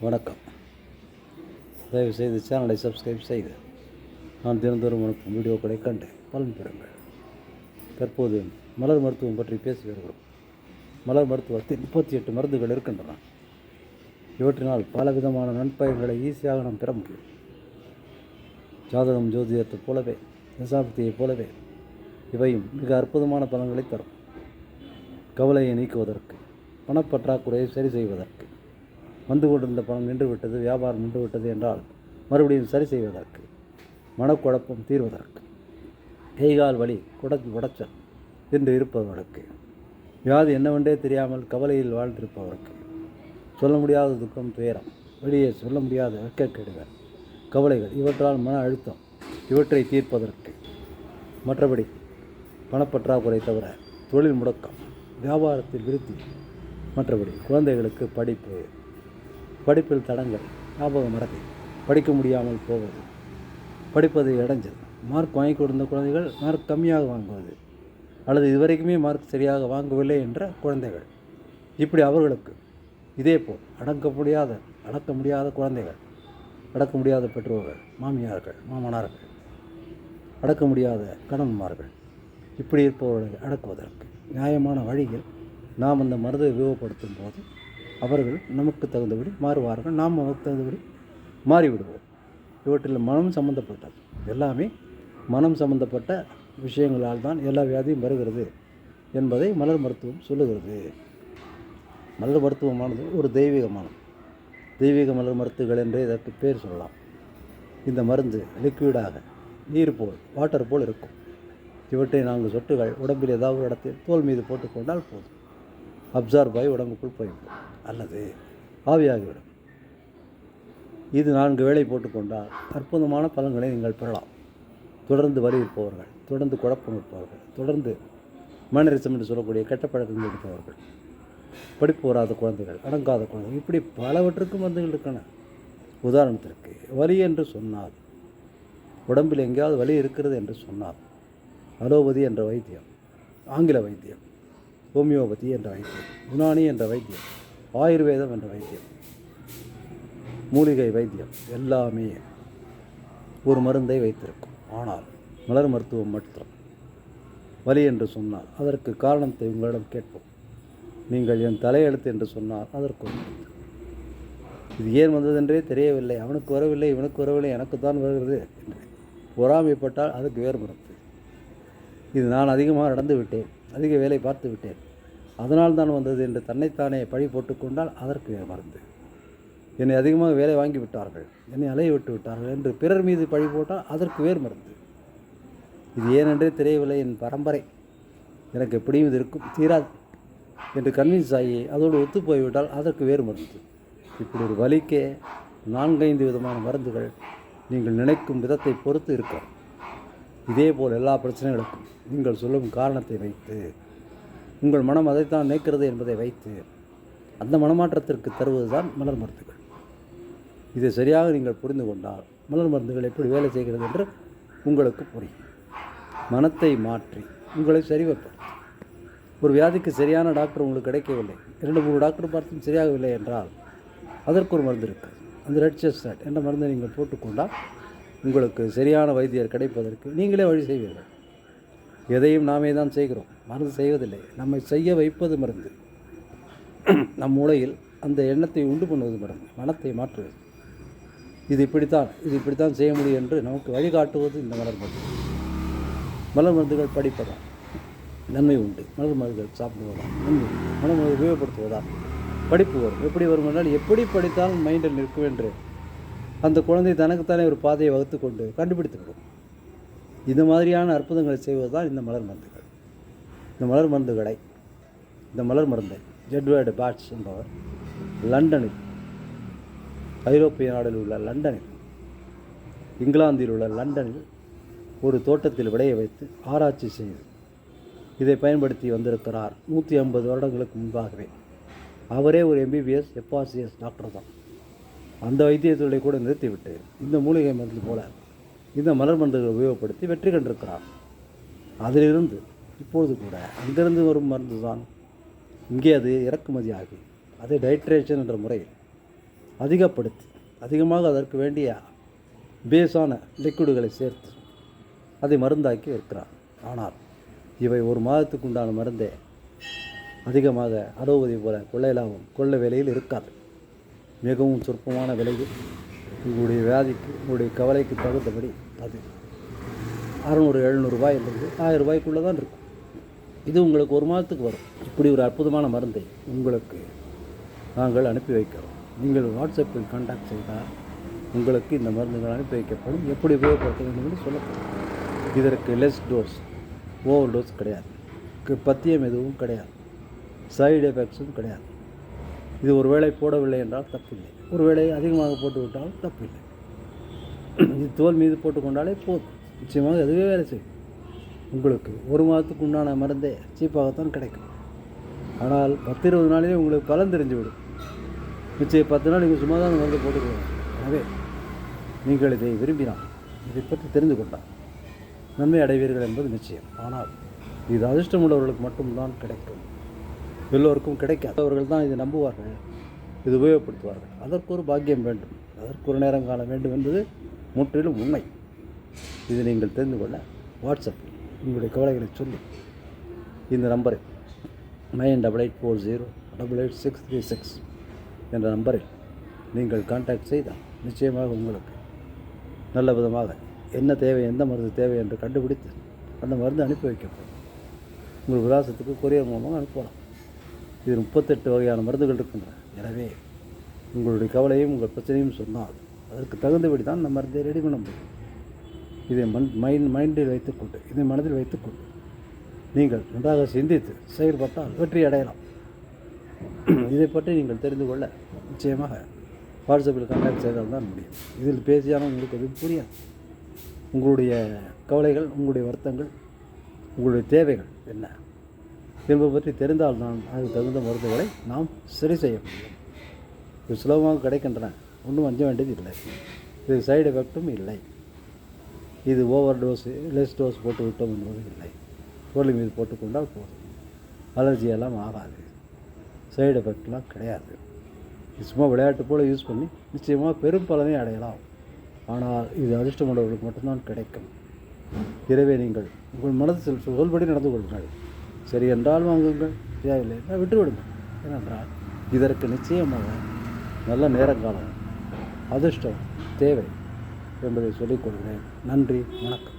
வணக்கம். தயவுசெய்து சேனலை சப்ஸ்கிரைப் செய்து நான் தினந்தோறும் அனுப்பும் வீடியோக்களை கண்டு பலன் பெறுங்கள். தற்போது மலர் மருத்துவம் பற்றி பேசி வருகிறோம். மலர் மருத்துவத்தில் 38 மருந்துகள் இருக்கின்றன. இவற்றினால் பல விதமான நன்பயன்களை ஈஸியாக நாம் பெற முடியும். ஜாதகம் ஜோதிடத்தைப் போலவே தசாபக்தியைப் போலவே இவையும் மிக அற்புதமான பலன்களை தரும். கவலையை நீக்குவதற்கு, பணப்பற்றாக்குறையை சரி செய்வதற்கு, வந்து கொண்டிருந்த பணம் நின்றுவிட்டது, வியாபாரம் நின்றுவிட்டது என்றால் மறுபடியும் சரி செய்வதற்கு, மனக்குழப்பம் தீர்வதற்கு, கைகால் வலி உடைச்சல் என்று இருப்பவர்களுக்கு, வியாதி என்னவென்றே தெரியாமல் கவலையில் வாழ்ந்திருப்பவருக்கு, சொல்ல முடியாத துக்கம், துயரம், வெளியே சொல்ல முடியாத வெட்கக்கேடுகள், கவலைகள், இவற்றால் மன அழுத்தம், இவற்றை தீர்ப்பதற்கு, மற்றபடி பணப்பற்றாக்குறை தவிர தொழில் முடக்கம், வியாபாரத்தில் விருத்தி, மற்றபடி குழந்தைகளுக்கு படிப்பில் தடங்கள், ஞாபக மறதி, படிக்க முடியாமல் போவது, படிப்பதை இடைஞ்சல், மார்க் வாங்கி கொடுத்த குழந்தைகள் மார்க் கம்மியாக வாங்குவது, அல்லது இதுவரைக்குமே மார்க் சரியாக வாங்கவில்லை என்ற குழந்தைகள், இப்படி அவர்களுக்கு இதேபோல் அடக்க முடியாத குழந்தைகள், அடக்க முடியாத பெற்றோர்கள், மாமியார்கள், மாமனார்கள், அடக்க முடியாத கணவன்மார்கள், இப்படி இருப்பவர்களை அடக்குவதற்கு நியாயமான வழியில் நாம் அந்த மருந்தை உபயோகப்படுத்தும் போது அவர்கள் நமக்கு தகுந்தபடி மாறுவார்கள், நாம் நமக்கு தகுந்தபடி மாறிவிடுவோம். இவற்றில் மனம் சம்பந்தப்பட்டது, எல்லாமே மனம் சம்பந்தப்பட்ட விஷயங்களால் தான் எல்லா வியாதியும் வருகிறது என்பதை மலர் மருத்துவம் சொல்லுகிறது. மலர் மருத்துவமானது ஒரு தெய்வீக மலர் மருத்துவங்கள் என்றே இதற்கு பேர் சொல்லலாம். இந்த மருந்து லிக்விடாக நீர் போல், வாட்டர் போல் இருக்கும். இவற்றை 4 சொட்டுகள் உடம்பில் ஏதாவது ஒரு இடத்தில் தோல் மீது போட்டுக்கொண்டால் போதும். அப்சார்ப் ஆகி உடம்புக்குள் போய்விடும் அல்லது ஆவியாகிவிடும். இது 4 வேளை போட்டுக்கொண்டால் அற்புதமான பலன்களை நீங்கள் பெறலாம். தொடர்ந்து வலி இருப்பவர்கள், தொடர்ந்து குழப்பம் இருப்பவர்கள், தொடர்ந்து மேனரிசம் என்று சொல்லக்கூடிய கெட்ட பழக்கங்கள் இருப்பவர்கள், படிப்பு வராத குழந்தைகள், அடங்காத குழந்தைகள், இப்படி பலவற்றுக்கும் மருந்துகள் இருக்கின்றன. உதாரணத்திற்கு வலி என்று சொன்னால், உடம்பில் எங்கேயாவது வலி இருக்கிறது என்று சொன்னால், அலோபதி என்ற வைத்தியம், ஆங்கில வைத்தியம், ஹோமியோபதி என்ற வைத்தியம், யுனானி என்ற வைத்தியம், ஆயுர்வேதம் என்ற வைத்தியம், மூலிகை வைத்தியம் எல்லாமே ஒரு மருந்தை வைத்திருக்கும். ஆனால் மலர் மருத்துவம் மட்டும் வலி என்று சொன்னால் அதற்கு காரணத்தை உங்களிடம் கேட்போம். நீங்கள் என் தலையெழுத்து என்று சொன்னால் அதற்கு இது ஏன் வந்ததென்றே தெரியவில்லை, அவனுக்கு வரவில்லை, இவனுக்கு வரவில்லை, எனக்கு தான் வருகிறது என்று பொறாமைப்பட்டால் அதுக்கு வேறு மருந்து. இது நான் அதிகமாக நடந்து விட்டேன், அதிக வேலை பார்த்து விட்டேன், அதனால் தான் வந்தது என்று தன்னைத்தானே பழி போட்டுக்கொண்டால் அதற்கு வேறு மருந்து. என்னை அதிகமாக வேலை வாங்கி விட்டார்கள், என்னை அலைய விட்டு விட்டார்கள் என்று பிறர் மீது பழி போட்டால் அதற்கு வேறு மருந்து. இது ஏனென்றே தெரியவில்லை, என் பரம்பரை, எனக்கு எப்படியும் இது இருக்கும், தீராது என்று கன்வின்ஸ் ஆகி அதோடு ஒத்து போய்விட்டால் அதற்கு வேறு மருந்து. இப்படி ஒரு வலிக்கே 4-5 விதமான மருந்துகள் நீங்கள் நினைக்கும் விதத்தை பொறுத்து இருக்கிறோம். இதேபோல் எல்லா பிரச்சனைகளுக்கும் நீங்கள் சொல்லும் காரணத்தை வைத்து, உங்கள் மனம் அதைத்தான் நினைக்கிறது என்பதை வைத்து அந்த மனமாற்றத்திற்கு தருவது தான் மலர் மருந்துகள். இதை சரியாக நீங்கள் புரிந்து கொண்டால் மலர் மருந்துகள் எப்படி வேலை செய்கிறது என்று உங்களுக்கு புரியும். மனத்தை மாற்றி உங்களை சரி வைப்பது. ஒரு வியாதிக்கு சரியான டாக்டர் உங்களுக்கு கிடைக்கவில்லை, 2-3 டாக்டர் பார்த்தும் சரியாகவில்லை என்றால் அதற்கு ஒரு மருந்து இருக்குது. அந்த ரெட் செஸ்னட் என்ற மருந்தை நீங்கள் போட்டுக்கொண்டால் உங்களுக்கு சரியான வைத்தியர் கிடைப்பதற்கு நீங்களே வழி செய்வீர்கள். எதையும் நாமே தான் செய்கிறோம், மருந்து செய்வதில்லை, நம்மை செய்ய வைப்பது மருந்து. நம் மூளையில் அந்த எண்ணத்தை உண்டு பண்ணுவது மருந்து, மனத்தை மாற்றுவது. இது இப்படித்தான் செய்ய முடியும் என்று நமக்கு வழிகாட்டுவது இந்த மலர் மருந்து. மலர் மருந்துகள் படிப்பதால் நன்மை உண்டு, மலர் மருந்துகள் சாப்பிடுவதால் நன்மை உண்டு, மலர் மருந்து உபயோகப்படுத்துவதால் படிப்பு வரும். எப்படி வரும் என்றால், எப்படி படித்தாலும் மைண்டில் நிற்கும் என்று அந்த குழந்தை தனக்குத்தானே ஒரு பாதையை வகுத்து கொண்டு கண்டுபிடித்துவிடும். இது மாதிரியான அற்புதங்களை செய்வது தான் இந்த மலர் மருந்துகள். இந்த மலர் மருந்தை எட்வர்டு பாட்ச் என்பவர் லண்டனில், ஐரோப்பிய நாடில் உள்ள லண்டனில், இங்கிலாந்தில் உள்ள லண்டனில் ஒரு தோட்டத்தில் விளைய வைத்து ஆராய்ச்சி செய்து இதை பயன்படுத்தி வந்திருக்கிறார். 150 வருடங்களுக்கு முன்பாகவே. அவரே ஒரு MBBS FRCS டாக்டர் தான். அந்த வைத்தியத்துறை கூட நிறுத்திவிட்டு இந்த மூலிகை மருந்து போல இந்த மலர் மருந்துகளை உபயோகப்படுத்தி வெற்றி கண்டிருக்கிறார். அதிலிருந்து இப்பொழுது கூட அங்கிருந்து வரும் மருந்து தான் இங்கே அது இறக்குமதி ஆகி அதை டைட்ரேஷன் என்ற முறையில் அதிகப்படுத்தி அதிகமாக அதற்கு வேண்டிய பேஸான லிக்விடுகளை சேர்த்து அதை மருந்தாக்கி இருக்கிறார். ஆனால் இவை ஒரு மாதத்துக்கு உண்டான மருந்தே அதிகமாக அலோபதி போல கொள்ளை லாபம் கொள்ளை விலையில் இருக்காது. மிகவும் சொற்பமான விலையில் உங்களுடைய வியாதிக்கு உங்களுடைய கவலைக்கு தகுந்தபடி அது 600-700 ரூபாயிலிருந்து 1000 ரூபாய்க்குள்ளே தான் இருக்கும். இது உங்களுக்கு ஒரு மாதத்துக்கு வரும். இப்படி ஒரு அற்புதமான மருந்தை உங்களுக்கு நாங்கள் அனுப்பி வைக்கிறோம். நீங்கள் வாட்ஸ்அப்பில் கான்டாக்ட் செய்தால் உங்களுக்கு இந்த மருந்துகள் அனுப்பி வைக்கப்படும். எப்படி உபயோகப்படுத்த வேண்டும் என்று சொல்லப்படும். இதற்கு லெஸ் டோஸ், ஓவர் டோஸ் கிடையாது, பத்தியம் எதுவும் கிடையாது, சைடு எஃபெக்ட்ஸும் கிடையாது. இது ஒரு வேளை போடவில்லை என்றால் தப்பில்லை, ஒரு வேளை அதிகமாக போட்டுவிட்டாலும் தப்பில்லை. இது தோல் மீது போட்டுக்கொண்டாலே போதும், நிச்சயமாக அதுவே வேலை செய்யும். உங்களுக்கு ஒரு மாதத்துக்கு உண்டான மருந்தே சீப்பாகத்தான் கிடைக்கும். ஆனால் 10-20 நாளிலே உங்களுக்கு பலன் தெரிஞ்சுவிடும். நிச்சயம் 10 நாள் நீங்கள் சும்மா தான் மருந்து போட்டுக்கலாம். எனவே நீங்கள் இதை விரும்பினால், இதை பற்றி தெரிந்து கொண்டால் நன்மை அடைவீர்கள் என்பது நிச்சயம். ஆனால் இது அதிர்ஷ்டம் உள்ளவர்களுக்கு மட்டும்தான் கிடைக்கும், எல்லோருக்கும் கிடைக்காது. அவர்கள் தான் இதை நம்புவார்கள், இது உபயோகப்படுத்துவார்கள். அதற்கு ஒரு பாக்கியம் வேண்டும், அதற்கு ஒரு நேரம் காலம் வேண்டும் என்பது முற்றிலும் உண்மை. இது நீங்கள் தெரிந்து கொள்ள வாட்ஸ்அப்பில் உங்களுடைய கவலைகளை சொல்லி இந்த நம்பரை 9884088636 என்ற நம்பரில் நீங்கள் கான்டாக்ட் செய்தால் நிச்சயமாக உங்களுக்கு நல்ல விதமாக என்ன தேவை, எந்த மருந்து தேவை என்று கண்டுபிடித்து அந்த மருந்து அனுப்பி வைக்கப்படும். உங்கள் விலாசத்துக்கு கொரியர் மூலமாக அனுப்பலாம். இது 38 வகையான மருந்துகள் இருக்கின்றன. எனவே உங்களுடைய கவலையும் உங்கள் பிரச்சனையும் சொன்னால் அதற்கு தகுந்தபடி தான் அந்த மருந்தை ரெடி பண்ண முடியும். இதை மைண்டில் வைத்துக்கொண்டு, இதை மனதில் வைத்துக்கொண்டு நீங்கள் நன்றாக சிந்தித்து செயல்பட்டால் வெற்றி அடையலாம். இதை பற்றி நீங்கள் தெரிந்து கொள்ள நிச்சயமாக வாட்ஸ்அப்பில் கான்டாக்ட் செய்தால் தான் முடியும். இதில் பேசியாலும் உங்களுக்கு எதுவும் புரியாது. உங்களுடைய கவலைகள், உங்களுடைய வருத்தங்கள், உங்களுடைய தேவைகள் என்ன என்பதை பற்றி தெரிந்தால்தான் அதுக்கு தகுந்த மருந்துகளை நாம் சரி செய்ய முடியும். இது சுலபமாக கிடைக்கின்றன, ஒன்றும் அஞ்ச வேண்டியது இல்லை. இது சைடு எஃபெக்டும் இல்லை. இது ஓவர் டோஸ், லெஸ் டோஸ் போட்டு விட்டோம் என்பது இல்லை. தோல் மீது போட்டுக்கொண்டால் போதும், அலர்ஜியெல்லாம் ஆகாது, சைடு எஃபெக்ட்லாம் கிடையாது. இது சும்மா விளையாட்டு போல் யூஸ் பண்ணி நிச்சயமாக பெரும் பலனை அடையலாம். ஆனால் இது அதிர்ஷ்டமுள்ளவர்களுக்கு மட்டும்தான் கிடைக்கும். எனவே நீங்கள் உங்கள் மனது சொல்படி நடந்து கொள்ளுங்கள். சரி என்றால் வாங்குங்கள், தேவையில்லை என்றால் விட்டுவிடுங்கள். ஏனென்றால் இதற்கு நிச்சயமாக நல்ல நேரங்காலம், அதிர்ஷ்டம் தேவை என்பதை சொல்லிக்கொள்கிறேன். நன்றி, வணக்கம்.